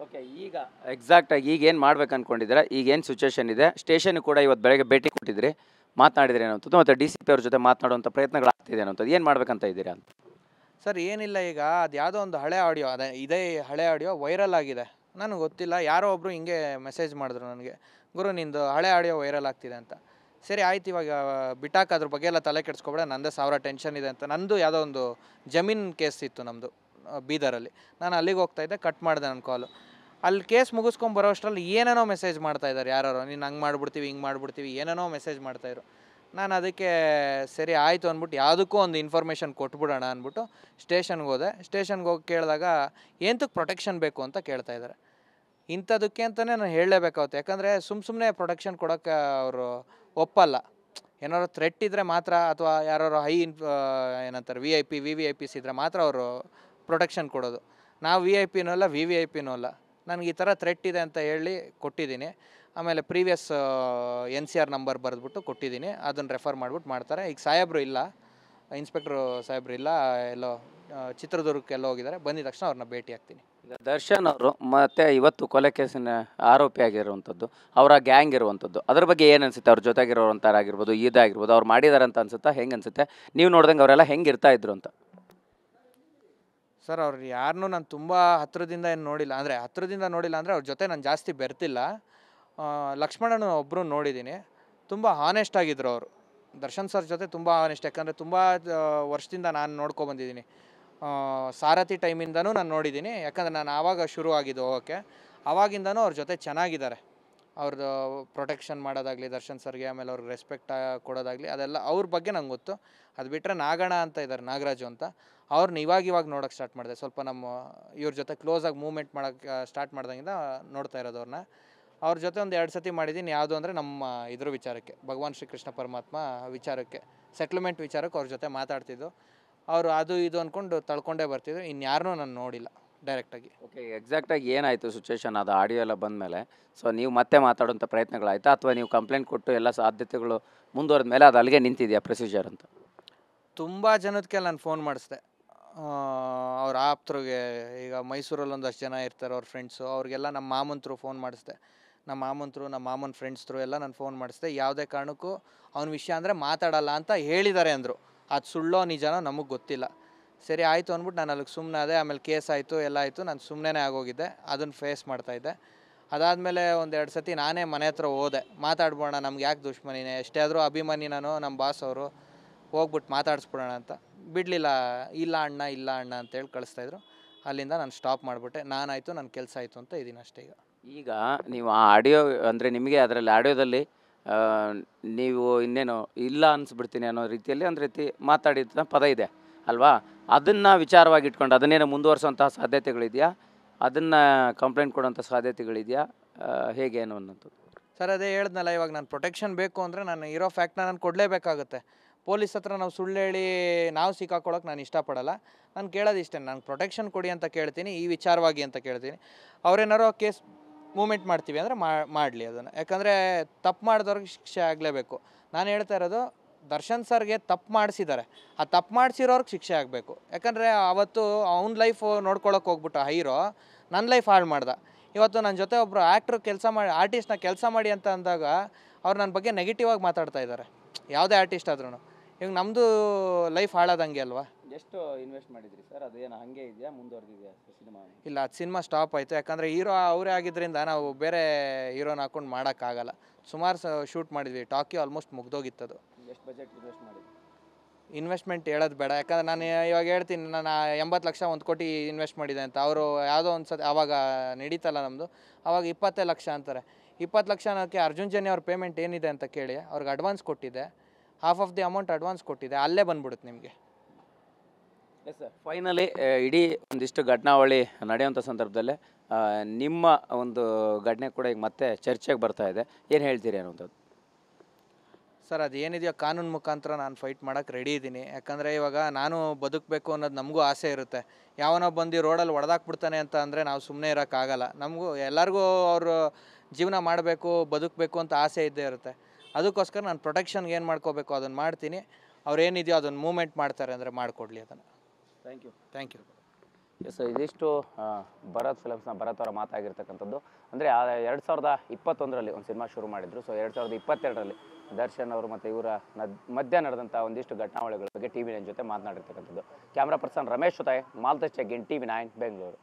Okay, ಈಗ ಎಕ್ಸಾಕ್ಟಾಗಿ ಈಗ ಏನು ಮಾಡ್ಬೇಕು ಅಂದ್ಕೊಂಡಿದ್ದೀರಾ? ಈಗ ಏನು ಸಿಚುವೇಶನ್ ಇದೆ? ಸ್ಟೇಷನ್ ಕೂಡ ಇವತ್ತು ಬೆಳಗ್ಗೆ ಭೇಟಿ ಕೊಟ್ಟಿದ್ರಿ, ಮಾತನಾಡಿದ್ರಿ ಅನ್ನೋಂಥದ್ದು, ಮತ್ತು ಡಿ ಸಿ ಪಿ ಅವ್ರ ಜೊತೆ ಮಾತನಾಡುವಂಥ ಪ್ರಯತ್ನಗಳಾಗ್ತಿದೆ ಅನ್ನೋಂಥದ್ದು. ಏನು ಮಾಡ್ಬೇಕಂತ ಇದ್ದೀರಾ ಅಂತ? ಸರ್ ಏನಿಲ್ಲ, ಈಗ ಅದು ಯಾವುದೋ ಒಂದು ಹಳೆ ಆಡಿಯೋ, ಅದೇ ಇದೇ ಹಳೆ ಆಡಿಯೋ ವೈರಲ್ ಆಗಿದೆ. ನನಗೆ ಗೊತ್ತಿಲ್ಲ, ಯಾರೋ ಒಬ್ಬರು ಹಿಂಗೆ ಮೆಸೇಜ್ ಮಾಡಿದ್ರು ನನಗೆ, ಗುರು ನಿಂದು ಹಳೆ ಆಡಿಯೋ ವೈರಲ್ ಆಗ್ತಿದೆ ಅಂತ. ಸರಿ ಆಯ್ತು, ಇವಾಗ ಬಿಟ್ಟಾಕ ಅದ್ರ ಬಗ್ಗೆ ಎಲ್ಲ ತಲೆ ಕೆಡಿಸ್ಕೊಬೇಡ, ನಂದೇ ಸಾವಿರ ಟೆನ್ಷನ್ ಇದೆ ಅಂತ. ನಂದು ಯಾವುದೋ ಒಂದು ಜಮೀನು ಕೇಸ್ ಇತ್ತು ನಮ್ಮದು ಬೀದರಲ್ಲಿ. ನಾನು ಅಲ್ಲಿಗೆ ಹೋಗ್ತಾಯಿದ್ದೆ, ಕಟ್ ಮಾಡಿದೆ ನನ್ನ ಕಾಲು. ಅಲ್ಲಿ ಕೇಸ್ ಮುಗಿಸ್ಕೊಂಡು ಬರೋ ಅಷ್ಟರಲ್ಲಿ ಏನೇನೋ ಮೆಸೇಜ್ ಮಾಡ್ತಾಯಿದ್ದಾರೆ ಯಾರು, ನೀನು ಹಂಗೆ ಮಾಡ್ಬಿಡ್ತೀವಿ ಹಿಂಗೆ ಮಾಡ್ಬಿಡ್ತೀವಿ ಏನೇನೋ ಮೆಸೇಜ್ ಮಾಡ್ತಾಯಿದ್ರು. ನಾನು ಅದಕ್ಕೆ ಸರಿ ಆಯಿತು ಅಂದ್ಬಿಟ್ಟು ಯಾವುದಕ್ಕೂ ಒಂದು ಇನ್ಫಾರ್ಮೇಷನ್ ಕೊಟ್ಬಿಡೋಣ ಅಂದ್ಬಿಟ್ಟು ಸ್ಟೇಷನ್ಗೆ ಹೋದೆ. ಸ್ಟೇಷನ್ಗೆ ಹೋಗಿ ಕೇಳಿದಾಗ ಎಂತಕ್ಕೆ ಪ್ರೊಟೆಕ್ಷನ್ ಬೇಕು ಅಂತ ಕೇಳ್ತಾ ಇದ್ದಾರೆ. ಇಂಥದಕ್ಕೆ ಅಂತಲೇ ನಾನು ಹೇಳಲೇಬೇಕಾಗುತ್ತೆ, ಯಾಕಂದರೆ ಸುಮ್ಮನೆ ಪ್ರೊಟೆಕ್ಷನ್ ಕೊಡೋಕ್ಕೆ ಅವರು ಒಪ್ಪಲ್ಲ. ಏನಾದ್ರು ಥ್ರೆಟ್ ಇದ್ದರೆ ಮಾತ್ರ, ಅಥವಾ ಯಾರು ಏನಂತಾರೆ ವಿ ವಿ ಐ ಪಿಸ್ ಇದ್ದರೆ ಮಾತ್ರ ಅವರು ಪ್ರೊಟೆಕ್ಷನ್ ಕೊಡೋದು. ನಾವು ವಿ ಐ ಪಿನೂ ಅಲ್ಲ, ವಿ ಐ ಪಿನೂ ಅಲ್ಲ. ನನಗೆ ಈ ಥರ ಥ್ರೆಟ್ ಇದೆ ಅಂತ ಹೇಳಿ ಕೊಟ್ಟಿದ್ದೀನಿ. ಆಮೇಲೆ ಪ್ರೀವಿಯಸ್ NCR ನಂಬರ್ ಬರೆದ್ಬಿಟ್ಟು ಕೊಟ್ಟಿದ್ದೀನಿ, ಅದನ್ನು ರೆಫರ್ ಮಾಡಿಬಿಟ್ಟು ಮಾಡ್ತಾರೆ. ಈಗ ಸಾಹೇಬರು ಇಲ್ಲ, ಇನ್ಸ್ಪೆಕ್ಟ್ರು ಸಾಹೇಬರು ಇಲ್ಲ, ಎಲ್ಲೋ ಚಿತ್ರದುರ್ಗಕ್ಕೆ ಎಲ್ಲೋ ಹೋಗಿದ್ದಾರೆ. ಬಂದಿದ ತಕ್ಷಣ ಅವ್ರನ್ನ ಭೇಟಿ ಆಗ್ತೀನಿ. ಈಗ ದರ್ಶನ್ ಅವರು ಮತ್ತೆ ಇವತ್ತು ಕೊಲೆ ಕೇಸಿನ ಆರೋಪಿಯಾಗಿರುವಂಥದ್ದು, ಅವರ ಗ್ಯಾಂಗ್ ಇರುವಂಥದ್ದು, ಅದ್ರ ಬಗ್ಗೆ ಏನು ಅನಿಸುತ್ತೆ? ಅವ್ರ ಜೊತೆಗಿರೋವಂಥರಾಗಿರ್ಬೋದು, ಇದಾಗಿರ್ಬೋದು, ಅವ್ರು ಮಾಡಿದಾರೆ ಅಂತ ಅನ್ಸುತ್ತಾ? ಹೆಂಗೆ ಅನಿಸುತ್ತೆ ನೀವು ನೋಡ್ದಂಗೆ ಅವರೆಲ್ಲ ಹೆಂಗೆ ಇರ್ತಾ ಇದ್ರು ಅಂತ? ಸರ್, ಅವ್ರು ಯಾರನ್ನೂ ನಾನು ತುಂಬ ಹತ್ತಿರದಿಂದ ಏನು ನೋಡಿಲ್ಲ. ಹತ್ತಿರದಿಂದ ನೋಡಿಲ್ಲ ಅಂದರೆ ಅವ್ರ ಜೊತೆ ನಾನು ಜಾಸ್ತಿ ಬೆರ್ತಿಲ್ಲ. ಲಕ್ಷ್ಮಣನ ಒಬ್ಬರು ನೋಡಿದ್ದೀನಿ, ತುಂಬ ಹಾನೆಸ್ಟ್ ಆಗಿದ್ರು ಅವರು. ದರ್ಶನ್ ಸರ್ ಜೊತೆ ತುಂಬ ಹಾನೆಸ್ಟ್, ಯಾಕಂದರೆ ತುಂಬ ವರ್ಷದಿಂದ ನಾನು ನೋಡ್ಕೊಬಂದಿದ್ದೀನಿ. ಸಾರಥಿ ಟೈಮಿಂದನೂ ನಾನು ನೋಡಿದ್ದೀನಿ, ಯಾಕಂದರೆ ನಾನು ಆವಾಗ ಶುರು ಆಗಿದ್ದು ಹೋಗೋಕ್ಕೆ. ಆವಾಗಿಂದನೂ ಅವ್ರ ಜೊತೆ ಚೆನ್ನಾಗಿದ್ದಾರೆ. ಅವ್ರದ್ದು ಪ್ರೊಟೆಕ್ಷನ್ ಮಾಡೋದಾಗಲಿ ದರ್ಶನ್ ಸರ್ಗೆ, ಆಮೇಲೆ ಅವ್ರಿಗೆ ರೆಸ್ಪೆಕ್ಟ್ ಕೊಡೋದಾಗಲಿ, ಅದೆಲ್ಲ ಅವ್ರ ಬಗ್ಗೆ ನಂಗೆ ಗೊತ್ತು. ಅದು ಬಿಟ್ಟರೆ ನಾಗಣ್ಣ ಅಂತ ಇದ್ದಾರೆ, ನಾಗರಾಜು ಅಂತ, ಅವ್ರನ್ನ ಇವಾಗ ನೋಡೋಕ್ಕೆ ಸ್ಟಾರ್ಟ್ ಮಾಡಿದೆ. ಸ್ವಲ್ಪ ನಮ್ಮ ಇವ್ರ ಜೊತೆ ಕ್ಲೋಸಾಗಿ ಮೂವ್ಮೆಂಟ್ ಮಾಡೋಕ್ಕೆ ಸ್ಟಾರ್ಟ್ ಮಾಡ್ದಂಗಿಂದ ನೋಡ್ತಾ ಇರೋದು ಅವ್ರನ್ನ. ಅವ್ರ ಜೊತೆ ಒಂದು 2 ಸತಿ ಮಾಡಿದ್ದೀನಿ. ಯಾವುದು ಅಂದರೆ ನಮ್ಮ ಇದ್ರ ವಿಚಾರಕ್ಕೆ, ಭಗವಾನ್ ಶ್ರೀಕೃಷ್ಣ ಪರಮಾತ್ಮ ವಿಚಾರಕ್ಕೆ, ಸೆಟ್ಲ್ಮೆಂಟ್ ವಿಚಾರಕ್ಕೆ ಅವ್ರ ಜೊತೆ ಮಾತಾಡ್ತಿದ್ದು. ಅವರು ಅದು ಇದು ಅಂದ್ಕೊಂಡು ತಳ್ಕೊಂಡೇ ಬರ್ತಿದ್ರು. ಇನ್ಯಾರನ್ನೂ ನಾನು ನೋಡಿಲ್ಲ ಡೈರೆಕ್ಟಾಗಿ. ಓಕೆ, ಎಕ್ಸಾಕ್ಟಾಗಿ ಏನಾಯಿತು ಸಿಚುವೇಶನ್? ಅದು ಆಡಿಯೋ ಎಲ್ಲ ಬಂದಮೇಲೆ ಸೊ ನೀವು ಮತ್ತೆ ಮಾತಾಡೋಂಥ ಪ್ರಯತ್ನಗಳಾಯಿತಾ, ಅಥವಾ ನೀವು ಕಂಪ್ಲೇಂಟ್ ಕೊಟ್ಟು ಎಲ್ಲ ಸಾಧ್ಯತೆಗಳು ಮುಂದುವರೆದ ಮೇಲೆ ಅದು ಅಲ್ಲಿಗೆ ನಿಂತಿದೆಯಾ ಪ್ರೊಸೀಜರ್ ಅಂತ? ತುಂಬ ಜನಕ್ಕೆ ನಾನು ಫೋನ್ ಮಾಡಿಸ್ದೆ, ಅವ್ರ ಆಪ್ತರಿಗೆ. ಈಗ ಮೈಸೂರಲ್ಲಿ ಒಂದಷ್ಟು ಜನ ಇರ್ತಾರೆ, ಅವ್ರ ಫ್ರೆಂಡ್ಸು, ಅವ್ರಿಗೆಲ್ಲ ನಮ್ಮ ಮಾಮಂತರು ಫೋನ್ ಮಾಡಿಸ್ದೆ. ನಮ್ಮ ಮಾಮಂತರು, ನಮ್ಮ ಮಾಮನ ಫ್ರೆಂಡ್ಸ್ರು ಎಲ್ಲ ನಾನು ಫೋನ್ ಮಾಡಿಸ್ದೆ. ಯಾವುದೇ ಕಾರಣಕ್ಕೂ ಅವ್ನ ವಿಷಯ ಅಂದರೆ ಮಾತಾಡಲ್ಲ ಅಂತ ಹೇಳಿದ್ದಾರೆ ಅಂದರು. ಅದು ಸುಳ್ಳೋ ನಿಜನೋ ನಮಗೆ ಗೊತ್ತಿಲ್ಲ. ಸರಿ ಆಯಿತು ಅಂದ್ಬಿಟ್ಟು ನಾನು ಅಲ್ಲಿಗೆ ಸುಮ್ಮನೆ ಅದೇ. ಆಮೇಲೆ ಕೇಸ್ ಆಯಿತು, ಎಲ್ಲ ಆಯಿತು, ನಾನು ಸುಮ್ಮನೆ ಆಗೋಗಿದ್ದೆ, ಅದನ್ನು ಫೇಸ್ ಮಾಡ್ತಾಯಿದ್ದೆ. ಅದಾದಮೇಲೆ 1-2 ಸತಿ ನಾನೇ ಮನೆ ಹತ್ರ ಹೋದೆ, ಮಾತಾಡ್ಬೋಣ, ನಮ್ಗೆ ಯಾಕೆ ದುಶ್ಮನಿನೇ, ಎಷ್ಟೇ ಆದರೂ ಅಭಿಮಾನಿ ನಾನು, ನಮ್ಮ ಬಾಸ್ ಅವರು, ಹೋಗ್ಬಿಟ್ಟು ಮಾತಾಡಿಸ್ಬಿಡೋಣ ಅಂತ ಬಿಡಲಿಲ್ಲ. ಇಲ್ಲ ಅಣ್ಣ ಇಲ್ಲ ಅಣ್ಣ ಅಂತೇಳಿ ಕಳಿಸ್ತಾಯಿದ್ರು. ಅಲ್ಲಿಂದ ನಾನು ಸ್ಟಾಪ್ ಮಾಡಿಬಿಟ್ಟೆ. ನಾನಾಯಿತು, ನನ್ನ ಕೆಲಸ ಆಯಿತು ಅಂತ ಇದ್ದೀನಿ ಅಷ್ಟೇ. ಈಗ ನೀವು ಆ ಆಡಿಯೋ ಅಂದರೆ ನಿಮಗೆ ಅದರಲ್ಲಿ ಆಡಿಯೋದಲ್ಲಿ ನೀವು ಇನ್ನೇನು ಇಲ್ಲ ಅನಿಸ್ಬಿಡ್ತೀನಿ ಅನ್ನೋ ರೀತಿಯಲ್ಲಿ ಒಂದು ರೀತಿ ಮಾತಾಡಿದ ಪದ ಇದೆ ಅಲ್ವಾ? ಅದನ್ನು ವಿಚಾರವಾಗಿ ಇಟ್ಕೊಂಡು ಅದನ್ನೇನೋ ಮುಂದುವರಿಸೋಂಥ ಸಾಧ್ಯತೆಗಳಿದೆಯಾ? ಅದನ್ನು ಕಂಪ್ಲೇಂಟ್ ಕೊಡೋಂಥ ಸಾಧ್ಯತೆಗಳಿದೆಯಾ? ಹೇಗೆ ಏನು ಅನ್ನೋದು? ಸರ್, ಅದೇ ಹೇಳ್ದನಲ್ಲ, ಇವಾಗ ನಾನು ಪ್ರೊಟೆಕ್ಷನ್ ಬೇಕು ಅಂದರೆ ನಾನು ಇರೋ ಫ್ಯಾಕ್ಟ್ನ ನಾನು ಕೊಡಲೇಬೇಕಾಗುತ್ತೆ. ಪೊಲೀಸ್ ಹತ್ರ ನಾವು ಸುಳ್ಳು ಹೇಳಿ ನಾವು ಸಿಕ್ಕಾಕೊಳ್ಳೋಕೆ ನಾನು ಇಷ್ಟಪಡಲ್ಲ. ನಾನು ಕೇಳೋದು ಇಷ್ಟೇ, ನಂಗೆ ಪ್ರೊಟೆಕ್ಷನ್ ಕೊಡಿ ಅಂತ ಕೇಳ್ತೀನಿ, ಈ ವಿಚಾರವಾಗಿ ಅಂತ ಕೇಳ್ತೀನಿ. ಅವ್ರೇನಾರೋ ಕೇಸ್ ಮೂಮೆಂಟ್ ಮಾಡ್ತೀವಿ ಅಂದರೆ ಮಾಡಲಿ ಅದನ್ನು. ಯಾಕಂದರೆ ತಪ್ಪು ಮಾಡಿದವ್ರಿಗೆ ಶಿಕ್ಷೆ ಆಗಲೇಬೇಕು. ನಾನು ಹೇಳ್ತಾ ಇರೋದು, ದರ್ಶನ್ ಸರ್ಗೆ ತಪ್ಪು ಮಾಡಿಸಿದ್ದಾರೆ, ಆ ತಪ್ಪು ಮಾಡಿಸಿರೋರ್ಗೆ ಶಿಕ್ಷೆ ಆಗಬೇಕು. ಯಾಕಂದರೆ ಅವತ್ತು ಅವ್ನ ಲೈಫು ನೋಡ್ಕೊಳಕ್ಕೆ ಹೋಗ್ಬಿಟ್ಟು ಹೀರೋ ನನ್ನ ಲೈಫ್ ಹಾಳು ಮಾಡ್ದೆ. ಇವತ್ತು ನನ್ನ ಜೊತೆ ಒಬ್ಬರು ಆರ್ಟಿಸ್ಟ್ನ ಕೆಲಸ ಮಾಡಿ ಅಂತ ಅಂದಾಗ ಅವ್ರು ನನ್ನ ಬಗ್ಗೆ ನೆಗೆಟಿವ್ ಆಗಿ ಮಾತಾಡ್ತಾ ಇದ್ದಾರೆ, ಯಾವುದೇ ಆರ್ಟಿಸ್ಟ್ ಆದ್ರೂ. ಈಗ ನಮ್ಮದು ಲೈಫ್ ಹಾಳಾದಂಗೆ ಅಲ್ವಾ? ಎಷ್ಟು ಇನ್ವೆಸ್ಟ್ ಮಾಡಿದ್ರಿ ಸರ್? ಅದೇನು ಹಾಗೆ ಇದೆಯಾ, ಮುಂದುವರೆದಿದೆಯಾ ಸಿನಿಮಾ? ಇಲ್ಲ, ಅದು ಸಿನಿಮಾ ಸ್ಟಾಪ್ ಆಯಿತು. ಯಾಕಂದರೆ ಹೀರೋ ಅವರೇ ಆಗಿದ್ದರಿಂದ ನಾವು ಬೇರೆ ಹೀರೋನ ಹಾಕೊಂಡು ಮಾಡೋಕ್ಕಾಗಲ್ಲ. ಸುಮಾರು ಶೂಟ್ ಮಾಡಿದ್ವಿ, ಟಾಕಿ ಆಲ್ಮೋಸ್ಟ್ ಮುಗ್ದೋಗಿತ್ತದು. ಎಷ್ಟು ಬಜೆಟ್ ಇನ್ವೆಸ್ಟ್ ಮಾಡಿದ್ರಿ? ಇನ್ವೆಸ್ಟ್ಮೆಂಟ್ ಹೇಳೋದು ಬೇಡ, ಯಾಕಂದರೆ ನಾನು ಇವಾಗ ಹೇಳ್ತೀನಿ, ನಾನು 80 ಲಕ್ಷ 1 ಕೋಟಿ ಇನ್ವೆಸ್ಟ್ ಮಾಡಿದೆ ಅಂತ. ಅವರು ಯಾವುದೋ ಒಂದು ಸತಿ ಆವಾಗ ನಡೀತಲ್ಲ ನಮ್ಮದು, ಆವಾಗ 20 ಲಕ್ಷ ಅಂತಾರೆ. 20 ಲಕ್ಷಕ್ಕೆ ಅರ್ಜುನ್ ಜನ್ಯ ಅವ್ರ ಪೇಮೆಂಟ್ ಏನಿದೆ ಅಂತ ಕೇಳಿ, ಅವ್ರಿಗೆ ಅಡ್ವಾನ್ಸ್ ಕೊಟ್ಟಿದ್ದೆ, half of the amount advance ಕೊಟ್ಟಿದ್ದೆ, ಅಲ್ಲೇ ಬಂದ್ಬಿಡುತ್ತೆ ನಿಮಗೆ. ಎಸ್ ಸರ್, ಫೈನಲಿ ಇಡೀ ಒಂದಿಷ್ಟು ಘಟನಾವಳಿ ನಡೆಯುವಂಥ ಸಂದರ್ಭದಲ್ಲೇ ನಿಮ್ಮ ಒಂದು ಘಟನೆ ಕೂಡ ಈಗ ಮತ್ತೆ ಚರ್ಚೆಗೆ ಬರ್ತಾ ಇದೆ, ಏನು ಹೇಳ್ತೀರಿ ಅನ್ನೋಂಥದ್ದು? ಸರ್, ಅದು ಏನಿದೆಯೋ ಕಾನೂನು ಮುಖಾಂತರ ನಾನು ಫೈಟ್ ಮಾಡೋಕ್ಕೆ ರೆಡಿ ಇದ್ದೀನಿ. ಯಾಕಂದರೆ ಇವಾಗ ನಾನು ಬದುಕಬೇಕು ಅನ್ನೋದು ನಮಗೂ ಆಸೆ ಇರುತ್ತೆ. ಯಾವನೋ ಬಂದು ರೋಡಲ್ಲಿ ಹೊಡೆದಾಕ್ಬಿಡ್ತಾನೆ ಅಂತ ಅಂದರೆ ನಾವು ಸುಮ್ಮನೆ ಇರೋಕ್ಕಾಗಲ್ಲ. ನಮಗೂ ಎಲ್ಲರಿಗೂ ಅವರು ಜೀವನ ಮಾಡಬೇಕು, ಬದುಕಬೇಕು ಅಂತ ಆಸೆ ಇದ್ದೇ ಇರುತ್ತೆ. ಅದಕ್ಕೋಸ್ಕರ ನಾನು ಪ್ರೊಟೆಕ್ಷನ್ಗೆ ಏನು ಮಾಡ್ಕೋಬೇಕು ಅದನ್ನು ಮಾಡ್ತೀನಿ. ಅವ್ರು ಏನಿದೆಯೋ ಅದನ್ನು ಮೂವ್ಮೆಂಟ್ ಮಾಡ್ತಾರೆ ಅಂದರೆ ಮಾಡಿಕೊಡ್ಲಿ ಅದನ್ನು. Thank you. Thank you. Yes ಇದಿಷ್ಟು ಭರತ್ ಫಿಲಮ್ಸ್ನ ಭರತ್ ಅವರ ಮಾತಾಗಿರ್ತಕ್ಕಂಥದ್ದು. ಅಂದರೆ 2021ರಲ್ಲಿ ಒಂದು ಸಿನಿಮಾ ಶುರು ಮಾಡಿದರು. ಸೊ 2022ರಲ್ಲಿ ದರ್ಶನ್ ಅವರು ಮತ್ತು ಇವರ ಮಧ್ಯ ನಡೆದಂಥ ಒಂದಿಷ್ಟು ಘಟನಾವಳಿಗಳ ಬಗ್ಗೆ TV9 ಜೊತೆ ಮಾತನಾಡಿರ್ತಕ್ಕಂಥದ್ದು. ಕ್ಯಾಮ್ರಾ ಪರ್ಸನ್ ರಮೇಶ್ ಜೊತೆ ಮಾಲ್ತೇಶ್ ಚೆಗ್ಗಿನ್, TV9 ಬೆಂಗಳೂರು.